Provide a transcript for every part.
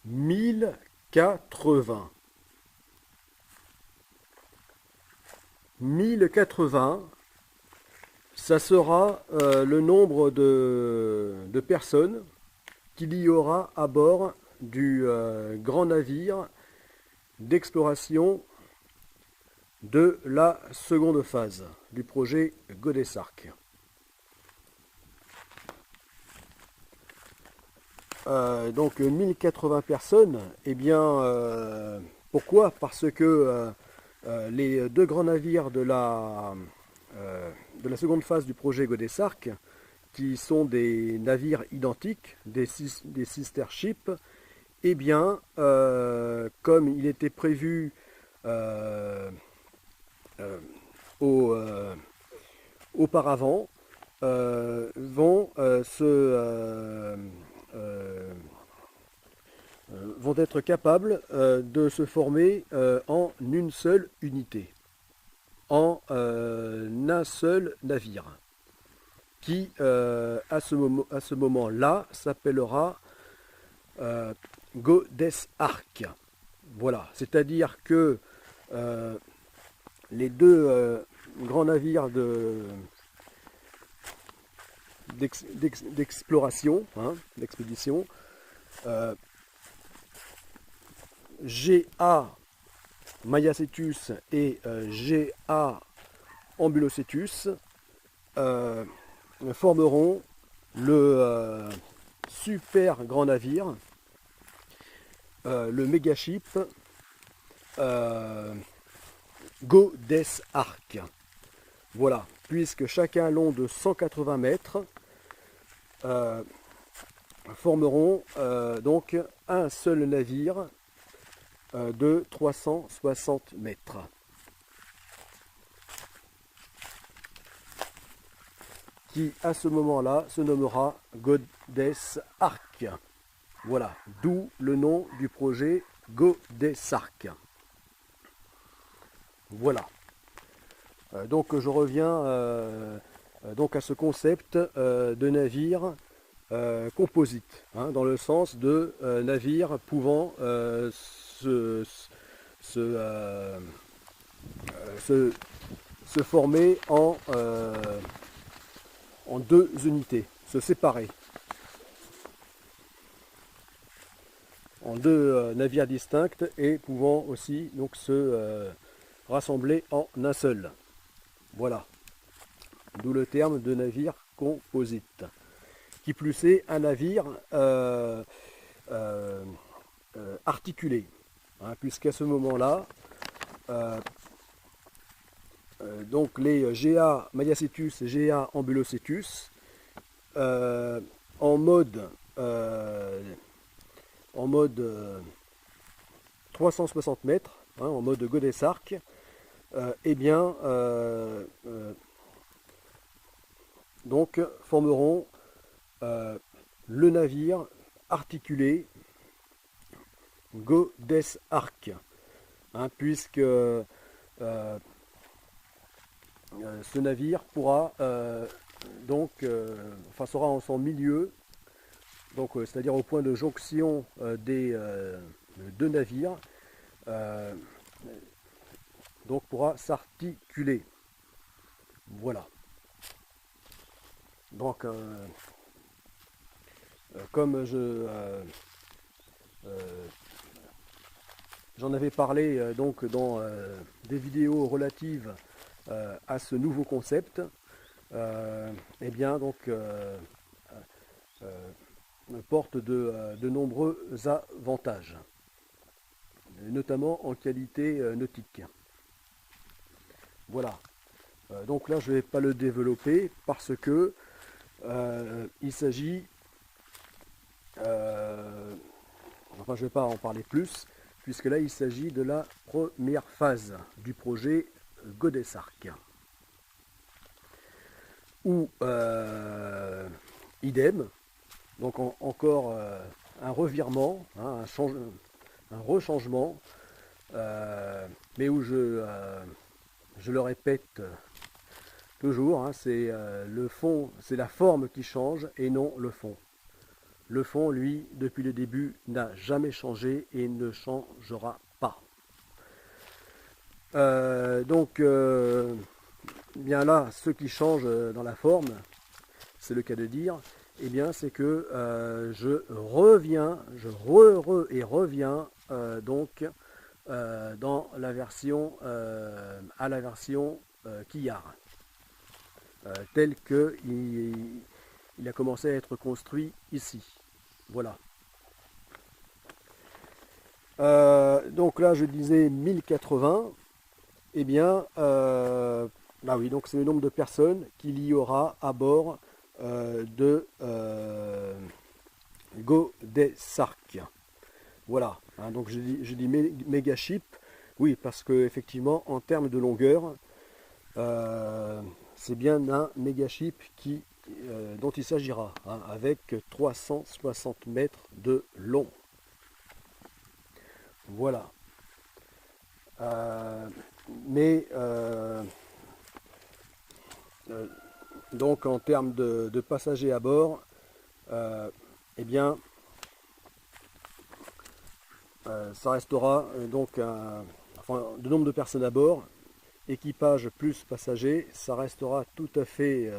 1080. 1080, ça sera le nombre de personnes qu'il y aura à bord du grand navire d'exploration de la seconde phase du projet Godessark. Donc 1080 personnes, eh bien, pourquoi? Parce que les deux grands navires de la seconde phase du projet Godessark, qui sont des navires identiques, des sister ships, eh bien, comme il était prévu euh, euh, auparavant, vont être capables de se former en une seule unité, en un seul navire, qui à ce moment-là s'appellera Goddess Ark. Voilà, c'est-à-dire que euh, les deux grands navires d'exploration, d'expédition, GA Mayacetus et GA Ambulocetus formeront le super grand navire, le mégaship Goddess Ark. Voilà, puisque chacun long de 180 mètres formeront donc un seul navire de 360 mètres. Qui à ce moment-là se nommera Goddess Ark. Voilà, d'où le nom du projet Godessark. Voilà. Donc je reviens donc à ce concept de navire composite, dans le sens de navire pouvant se, se, se former en deux unités, se séparer en deux navires distincts et pouvant aussi donc se rassembler en un seul. Voilà, d'où le terme de navire composite. Qui plus est, un navire articulé, puisqu'à ce moment-là, donc les GA Mayacetus et GA Ambulocetus, en mode 360 mètres, en mode Godessark, eh bien, donc formeront le navire articulé Godessark, puisque ce navire pourra sera en son milieu, donc c'est-à-dire au point de jonction des deux navires, donc pourra s'articuler. Voilà. Donc comme j'en avais parlé donc dans des vidéos relatives à ce nouveau concept, eh bien donc porte de nombreux avantages, notamment en qualité nautique. Voilà. Donc là, je ne vais pas le développer parce que il s'agit, enfin je ne vais pas en parler plus, puisque là il s'agit de la première phase du projet Godessark. Ou idem, donc encore un revirement, un rechangement, mais où je le répète toujours, c'est le fond, c'est la forme qui change et non le fond. Le fond, lui, depuis le début, n'a jamais changé et ne changera pas. Bien là, ce qui change dans la forme, c'est le cas de dire, eh bien c'est que je reviens, reviens dans la version à la version quillard, tel que il a commencé à être construit ici. Voilà. Donc là je disais 1080, eh bien bah oui, donc c'est le nombre de personnes qu'il y aura à bord de Godesark. Voilà, hein, donc je dis méga ship, oui, parce que effectivement en termes de longueur, c'est bien un méga ship dont il s'agira, hein, avec 360 mètres de long. Voilà. Donc en termes de passagers à bord, eh bien ça restera enfin, de nombre de personnes à bord, équipage plus passagers, ça restera tout à fait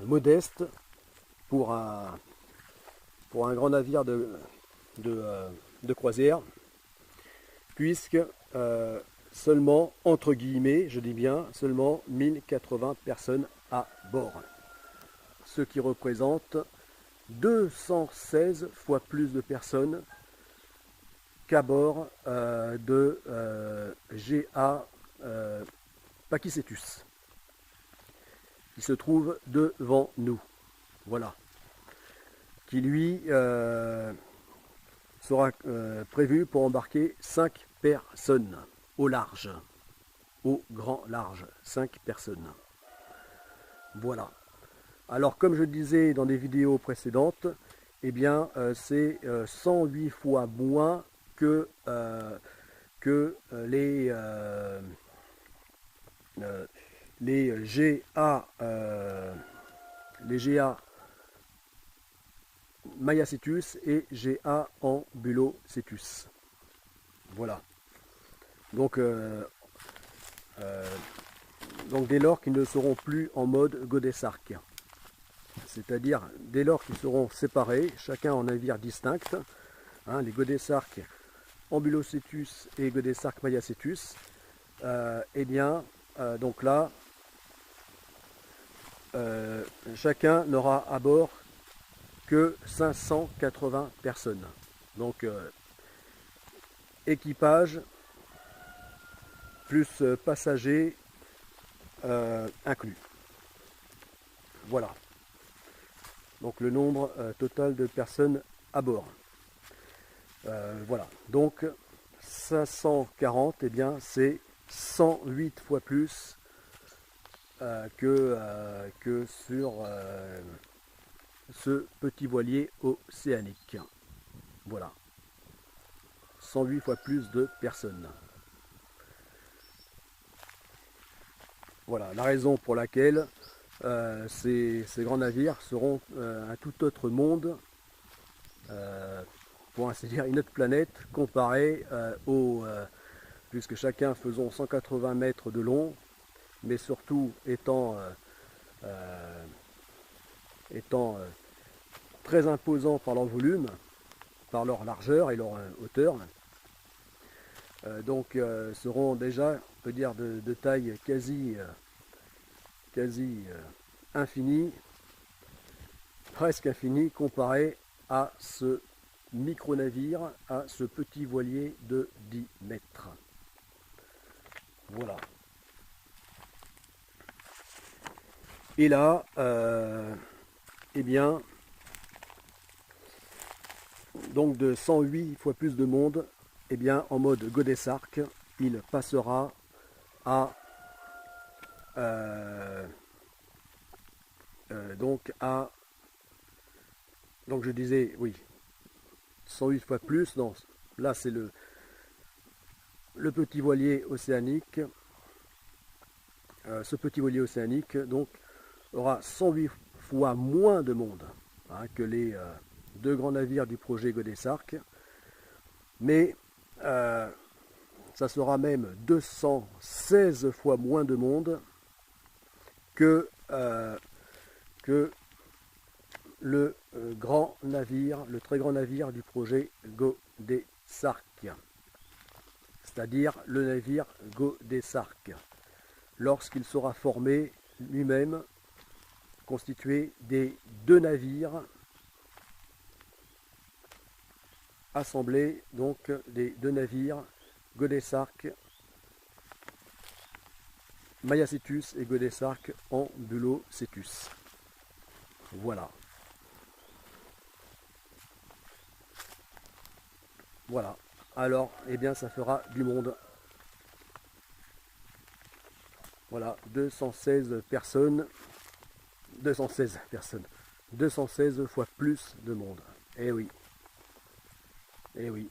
modeste pour un grand navire de croisière, puisque seulement, entre guillemets, je dis bien, seulement 1080 personnes à bord. Ce qui représente 216 fois plus de personnes qu'à bord de GA Pakicetus, qui se trouve devant nous. Voilà. Qui lui sera prévu pour embarquer 5 personnes au large, au grand large, 5 personnes. Voilà. Alors comme je disais dans des vidéos précédentes, eh bien c'est 108 fois moins que les GA Mayacetus et GA Ambulocetus. Voilà. Donc dès lors qu'ils ne seront plus en mode Godesark, c'est-à-dire dès lors qu'ils seront séparés, chacun en navire distinct, hein, les Godesark Ambulocetus et Godesark Mayacetus, eh bien donc là chacun n'aura à bord que 580 personnes. Donc équipage plus passagers inclus. Voilà. Donc le nombre total de personnes à bord. Voilà. Donc 540, eh bien c'est 108 fois plus que sur ce petit voilier océanique. Voilà. 108 fois plus de personnes. Voilà la raison pour laquelle ces grands navires seront un tout autre monde, pour ainsi dire une autre planète, comparé puisque chacun faisons 180 mètres de long, mais surtout étant très imposants par leur volume, par leur largeur et leur hauteur. Donc seront déjà, on peut dire, de taille quasi infinie, presque infinie, comparé à ce micro-navire, à ce petit voilier de 10 mètres. Voilà. Et là, eh bien, donc de 108 fois plus de monde, eh bien, en mode Godesark, il passera à donc je disais, oui, 108 fois plus, non, là c'est le petit voilier océanique. Ce petit voilier océanique donc aura 108 fois moins de monde hein, que les deux grands navires du projet Godessark, mais ça sera même 216 fois moins de monde que le grand navire, le très grand navire du projet Godessark, c'est-à-dire le navire Godessark, lorsqu'il sera formé lui-même, constitué des deux navires assemblés, donc des deux navires Godessark Mayacetus et Godessark Ambulocetus. Voilà. Voilà. Alors, eh bien, ça fera du monde. Voilà, 216 personnes. 216 personnes. 216 fois plus de monde. Eh oui. Eh oui.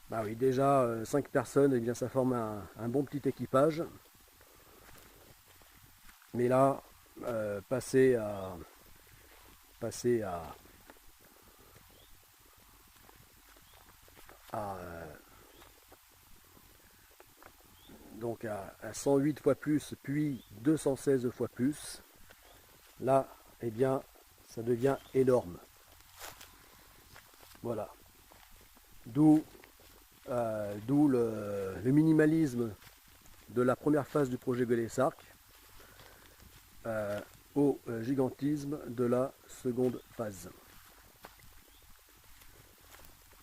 Bah oui, déjà 5 personnes, eh bien ça forme un bon petit équipage. Mais là, passer à donc à 108 fois plus, puis 216 fois plus, là, eh bien, ça devient énorme. Voilà. D'où le minimalisme de la première phase du projet Godessark au gigantisme de la seconde phase.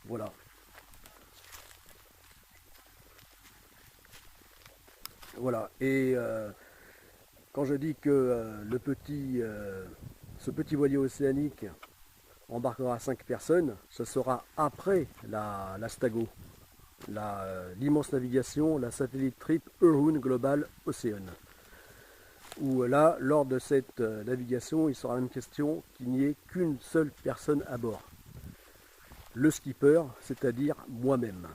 Voilà. Voilà. Et quand je dis que ce petit voilier océanique embarquera 5 personnes, ce sera après la Stago, l'immense navigation, la satellite trip Ehun Global Ocean. Où là, lors de cette navigation, il sera même question qu'il n'y ait qu'une seule personne à bord. Le skipper, c'est-à-dire moi-même.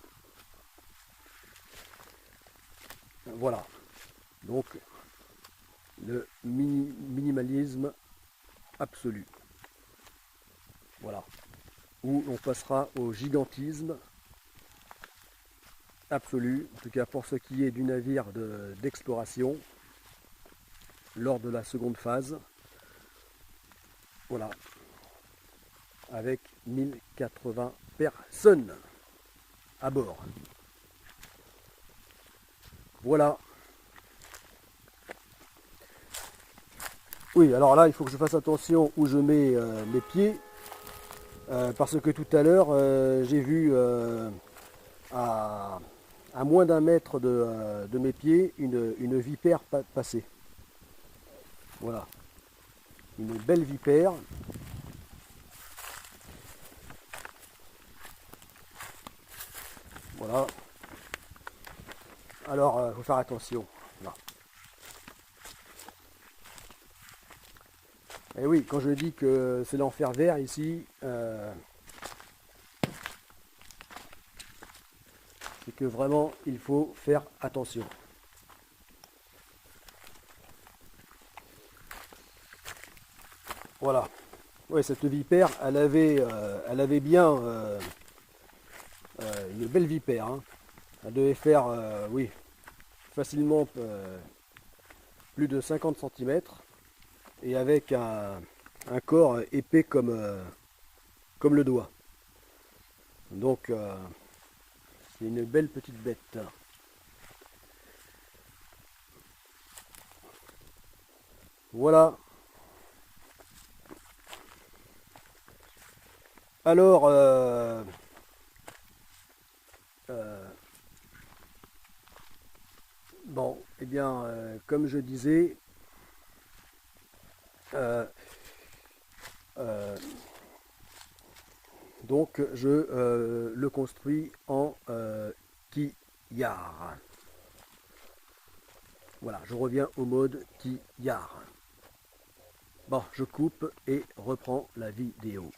Voilà. Donc, le minimalisme absolu. Voilà. Où on passera au gigantisme absolu, en tout cas pour ce qui est du navire d'exploration, lors de la seconde phase. Voilà. Avec 1080 personnes à bord. Voilà. Oui, alors là, il faut que je fasse attention où je mets mes pieds. Parce que tout à l'heure, j'ai vu à moins d'un mètre de mes pieds une vipère passer. Voilà. Une belle vipère. Voilà. Alors, il faut faire attention. Là. Et oui, quand je dis que c'est l'enfer vert ici, c'est que vraiment, il faut faire attention. Voilà. Ouais, cette vipère, elle avait bien une belle vipère. Hein. Elle devait faire, oui, facilement plus de 50 cm et avec un corps épais comme le doigt. Donc, c'est une belle petite bête. Voilà. Alors, bon, eh bien, comme je disais, donc je le construis en quillard. Voilà, je reviens au mode quillard. Bon, je coupe et reprends la vidéo.